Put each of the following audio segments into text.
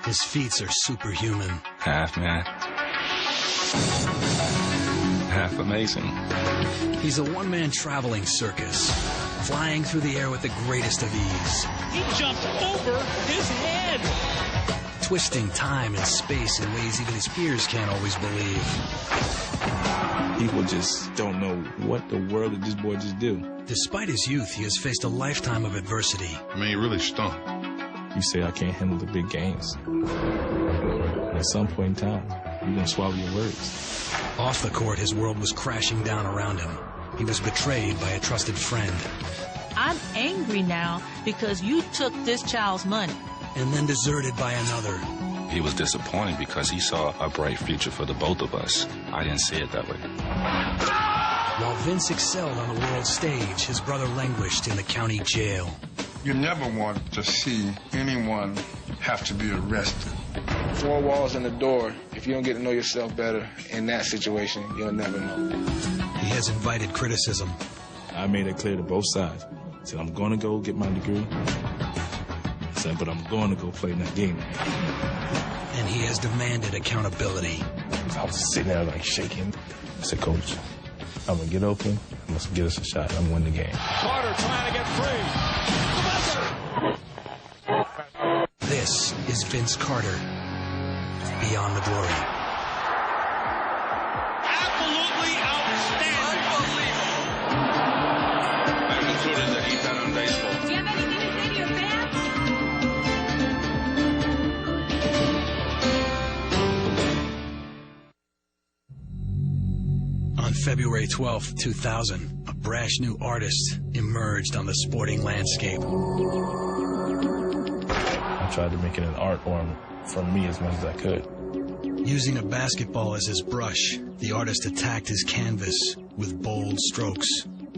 His feats are superhuman. Half man, half amazing. He's a one-man traveling circus, flying through the air with the greatest of ease. He jumped over his head. Twisting time and space in ways even his peers can't always believe. People just don't know what the world did this boy just do. Despite his youth, he has faced a lifetime of adversity. I mean, he really stunk. You say I can't handle the big games. At some point in time, you're going to swallow your words. Off the court, his world was crashing down around him. He was betrayed by a trusted friend. I'm angry now because you took this child's money. And then deserted by another. He was disappointed because he saw a bright future for the both of us. I didn't see it that way. While Vince excelled on the world stage, his brother languished in the county jail. You never want to see anyone have to be arrested. 4 walls and a door. If you don't get to know yourself better in that situation, you'll never know. He has invited criticism. I made it clear to both sides. I said, I'm going to go get my degree. I said, but I'm going to go play in that game. And he has demanded accountability. I was just sitting there like shaking. I said, Coach, I'm going to get open. I'm going to get us a shot. I'm going to win the game. Carter trying to get free. This is Vince Carter, Beyond the Glory. Absolutely outstanding. Unbelievable. That he's done on baseball. Do you have anything to say to your fans? On February 12, 2000, a brash new artist emerged on the sporting landscape. I tried to make it an art form for me as much as I could. Using a basketball as his brush, the artist attacked his canvas with bold strokes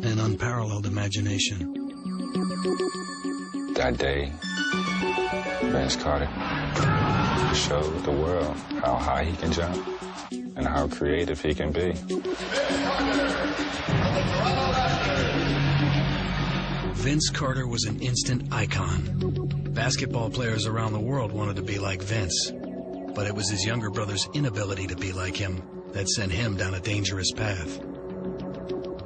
and unparalleled imagination. That day, Vince Carter showed the world how high he can jump and how creative he can be. Vince Carter was an instant icon. Basketball players around the world wanted to be like Vince, but it was his younger brother's inability to be like him that sent him down a dangerous path.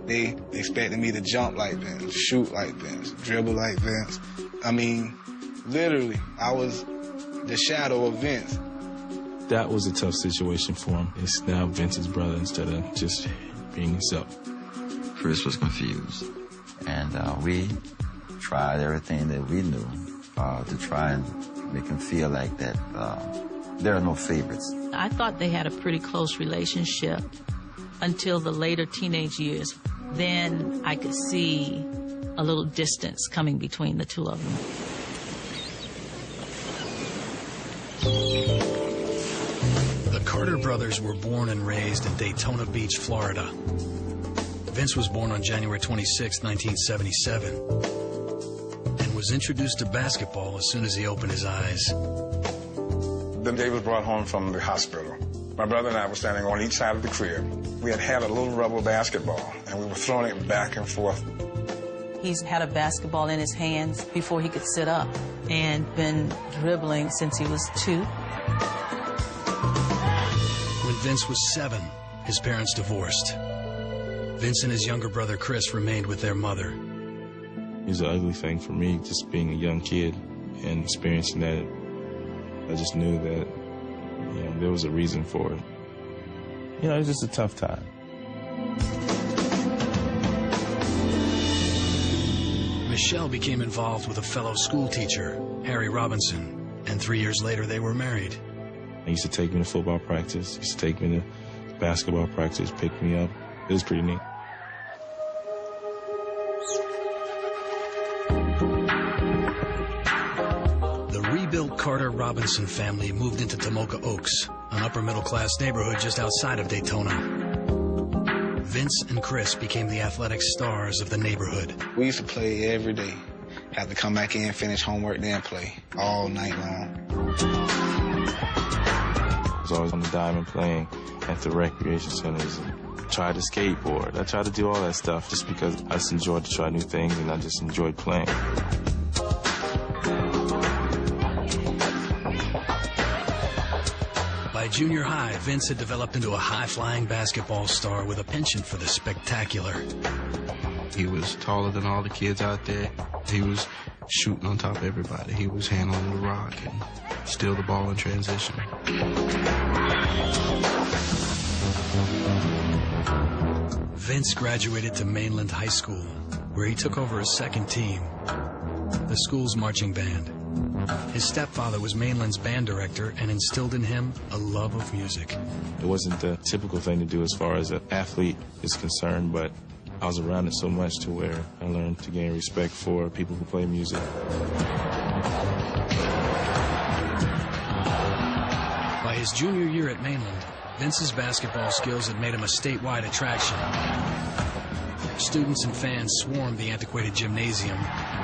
They expected me to jump like Vince, shoot like Vince, dribble like Vince. I mean, literally, I was the shadow of Vince. That was a tough situation for him. It's now Vince's brother instead of just being himself. Chris was confused, and we tried everything that we knew to try and make him feel like that there are no favorites. I thought they had a pretty close relationship until the later teenage years. Then I could see a little distance coming between the two of them. The Carter brothers were born and raised in Daytona Beach, Florida. Vince was born on January 26, 1977, and was introduced to basketball as soon as he opened his eyes. The day was brought home from the hospital. My brother and I were standing on each side of the crib. We had a little rubber basketball, and we were throwing it back and forth. He's had a basketball in his hands before he could sit up and been dribbling since he was 2. When Vince was 7, his parents divorced. Vince and his younger brother Chris remained with their mother. It was an ugly thing for me, just being a young kid and experiencing that. I just knew that, there was a reason for it. It was just a tough time. Michelle became involved with a fellow school teacher, Harry Robinson, and 3 years later they were married. He used to take me to football practice, he used to take me to basketball practice, pick me up. It was pretty neat. The rebuilt Carter Robinson family moved into Tomoka Oaks, an upper-middle-class neighborhood just outside of Daytona. Vince and Chris became the athletic stars of the neighborhood. We used to play every day. Had to come back in, finish homework, then play all night long. I was always on the diamond playing at the recreation centers. I tried to skateboard. I tried to do all that stuff just because I just enjoyed to try new things and I just enjoyed playing. By junior high, Vince had developed into a high-flying basketball star with a penchant for the spectacular. He was taller than all the kids out there. He was shooting on top of everybody. He was handling the rock and steal the ball in transition. Vince graduated to Mainland High School, where he took over a second team, the school's marching band. His stepfather was Mainland's band director and instilled in him a love of music. It wasn't the typical thing to do as far as an athlete is concerned, but I was around it so much to where I learned to gain respect for people who play music. By his junior year at Mainland, Vince's basketball skills had made him a statewide attraction. Students and fans swarmed the antiquated gymnasium,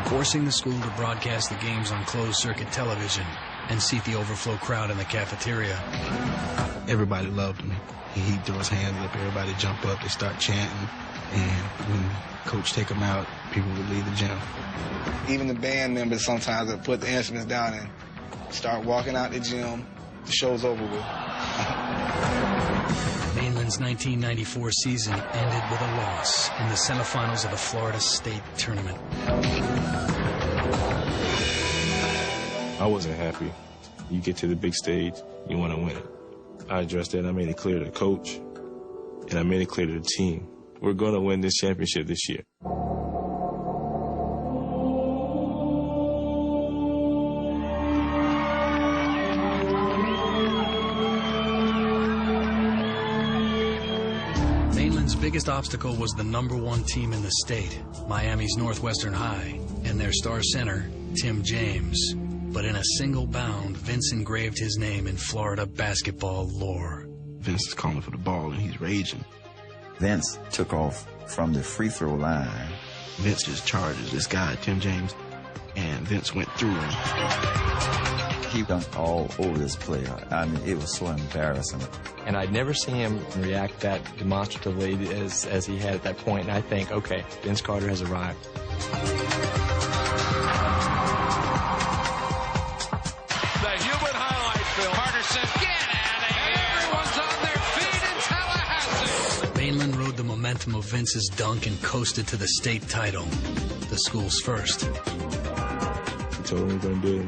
forcing the school to broadcast the games on closed-circuit television and seat the overflow crowd in the cafeteria. Everybody loved him. He'd throw his hands up, everybody jump up, they start chanting, and when Coach take him out, people would leave the gym. Even the band members sometimes would put the instruments down and start walking out the gym. The show's over with. Mainland's 1994 season ended with a loss in the semifinals of the Florida State Tournament. I wasn't happy. You get to the big stage, you want to win it. I addressed that, and I made it clear to the coach, and I made it clear to the team. We're going to win this championship this year. Mainland's biggest obstacle was the #1 team in the state, Miami's Northwestern High, and their star center, Tim James. But in a single bound, Vince engraved his name in Florida basketball lore. Vince is calling for the ball, and he's raging. Vince took off from the free throw line. Vince just charges this guy, Tim James, and Vince went through him. He dunked all over this player. I mean, it was so embarrassing. And I'd never seen him react that demonstratively as he had at that point, and I think, okay, Vince Carter has arrived. The human highlight film. Carter says, get out of here. Everyone's on their feet in Tallahassee. Mainland rode the momentum of Vince's dunk and coasted to the state title, the school's first. We told him we were going to do it,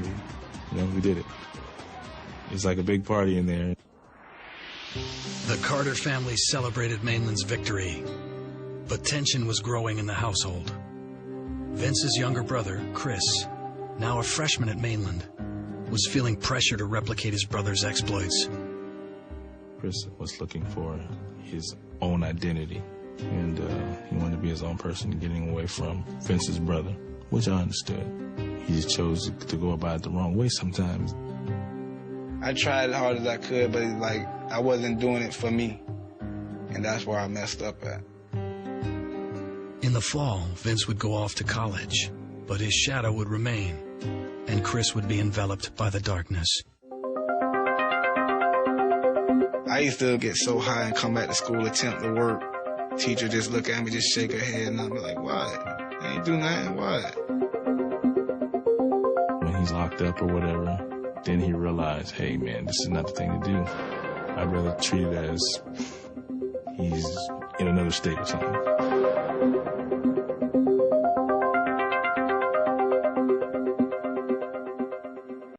and we did it. It's like a big party in there. The Carter family celebrated Mainland's victory, but tension was growing in the household. Vince's younger brother, Chris, now a freshman at Mainland, was feeling pressure to replicate his brother's exploits. Chris was looking for his own identity, and he wanted to be his own person, getting away from Vince's brother, which I understood. He just chose to go about it the wrong way sometimes. I tried as hard as I could, but like I wasn't doing it for me, and that's where I messed up at. In the fall, Vince would go off to college, but his shadow would remain, and Chris would be enveloped by the darkness. I used to get so high and come back to school, attempt to work. Teacher just look at me, just shake her head, and I'd be like, what? I ain't do nothing, what? When he's locked up or whatever, then he realized, hey, man, this is not the thing to do. I'd rather treat it as he's in another state or something.